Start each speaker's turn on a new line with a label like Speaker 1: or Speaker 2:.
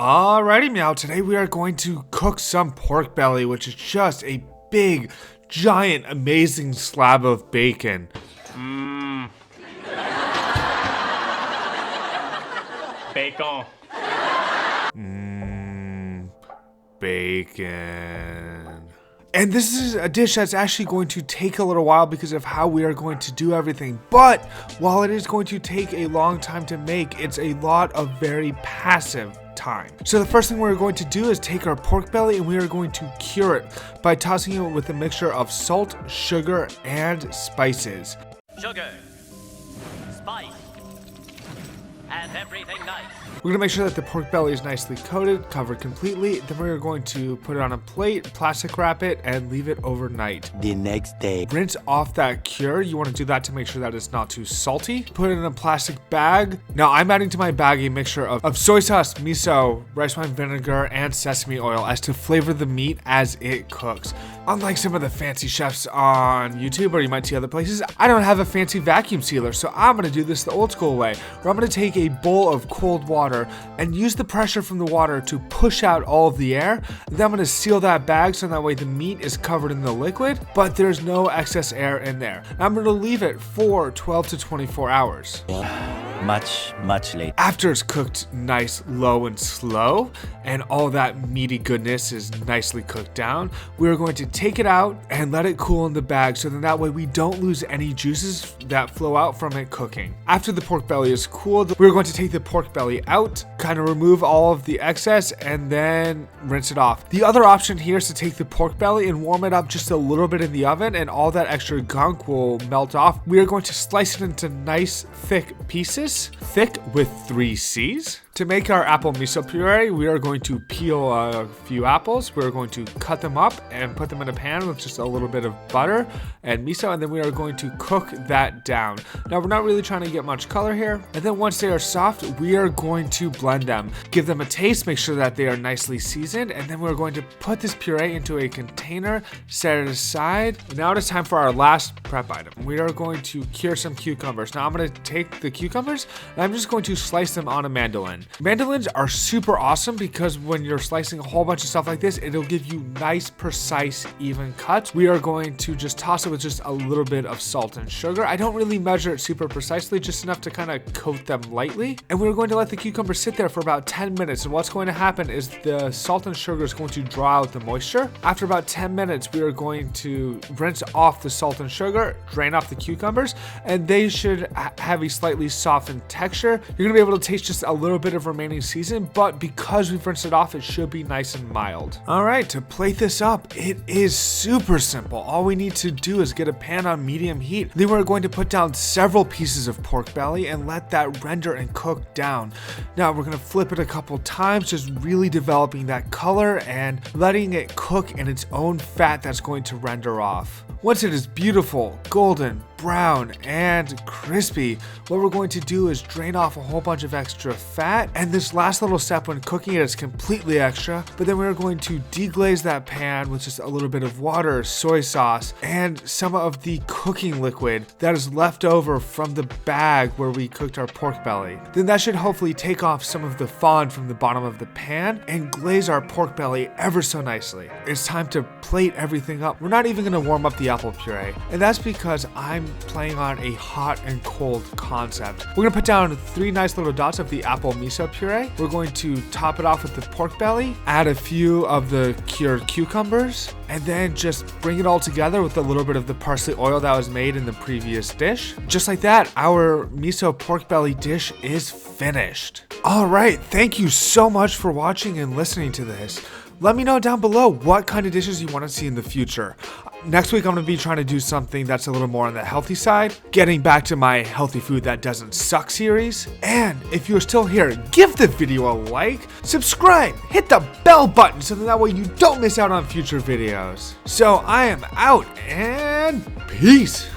Speaker 1: Alrighty, meow. Today we are going to cook some pork belly, which is just a big, giant, amazing slab of bacon.
Speaker 2: Bacon.
Speaker 1: Bacon. And this is a dish that's actually going to take a little while because of how we are going to do everything. But while it is going to take a long time to make, it's a lot of very passive time. So the first thing we're going to do is take our pork belly and we are going to cure it by tossing it with a mixture of salt, sugar, and spices.
Speaker 3: Sugar, spice, and everything nice.
Speaker 1: We're going to make sure that the pork belly is nicely coated, covered completely. Then we're going to put it on a plate, plastic wrap it, and leave it overnight.
Speaker 4: The next day.
Speaker 1: Rinse off that cure. You want to do that to make sure that it's not too salty. Put it in a plastic bag. Now I'm adding to my bag a mixture of soy sauce, miso, rice wine vinegar, and sesame oil as to flavor the meat as it cooks. Unlike some of the fancy chefs on YouTube or you might see other places, I don't have a fancy vacuum sealer, so I'm going to do this the old school way, where I'm going to take a bowl of cold water and use the pressure from the water to push out all of the air. Then I'm going to seal that bag so that way the meat is covered in the liquid, but there's no excess air in there. I'm going to leave it for 12 to 24 hours.
Speaker 4: Much later.
Speaker 1: After it's cooked nice, low and slow, and all that meaty goodness is nicely cooked down, we're going to take it out and let it cool in the bag so then that way we don't lose any juices that flow out from it cooking. After the pork belly is cooled, we're going to take the pork belly out, kind of remove all of the excess, and then rinse it off. The other option here is to take the pork belly and warm it up just a little bit in the oven, and all that extra gunk will melt off. We are going to slice it into nice, thick pieces. Thick with 3 C's. To make our apple miso puree, we are going to peel a few apples. We're going to cut them up and put them in a pan with just a little bit of butter and miso, and then we are going to cook that down. Now, we're not really trying to get much color here. And then once they are soft, we are going to blend them. Give them a taste, make sure that they are nicely seasoned, and then we're going to put this puree into a container, set it aside. Now it is time for our last prep item. We are going to cure some cucumbers. Now, I'm going to take the cucumbers, and I'm just going to slice them on a mandolin. Mandolins are super awesome because when you're slicing a whole bunch of stuff like this, it'll give you nice, precise, even cuts. We are going to just toss it with just a little bit of salt and sugar. I don't really measure it super precisely, just enough to kind of coat them lightly. And we're going to let the cucumber sit there for about 10 minutes. And what's going to happen is the salt and sugar is going to draw out the moisture. After about 10 minutes, we are going to rinse off the salt and sugar, drain off the cucumbers, and they should have a slightly softened texture. You're going to be able to taste just a little bit of remaining season, but because we've rinsed it off, it should be nice and mild. All right, to plate this up, it is super simple. All we need to do is get a pan on medium heat. Then we're going to put down several pieces of pork belly and let that render and cook down. Now we're going to flip it a couple times, just really developing that color and letting it cook in its own fat that's going to render off. Once it is beautiful, golden, brown, and crispy, what we're going to do is drain off a whole bunch of extra fat, and this last little step when cooking it is completely extra, but then we're going to deglaze that pan with just a little bit of water, soy sauce, and some of the cooking liquid that is left over from the bag where we cooked our pork belly. Then that should hopefully take off some of the fond from the bottom of the pan and glaze our pork belly ever so nicely. It's time to plate everything up. We're not even going to warm up the apple puree, and that's because I'm playing on a hot and cold concept. We're going to put down 3 nice little dots of the apple miso puree. We're going to top it off with the pork belly, add a few of the cured cucumbers, and then just bring it all together with a little bit of the parsley oil that was made in the previous dish. Just like that, our miso pork belly dish is finished. All right, thank you so much for watching and listening to this. Let me know down below what kind of dishes you want to see in the future. Next week, I'm going to be trying to do something that's a little more on the healthy side, getting back to my healthy food that doesn't suck series. And if you're still here, give the video a like, subscribe, hit the bell button so that way you don't miss out on future videos. So I am out and peace.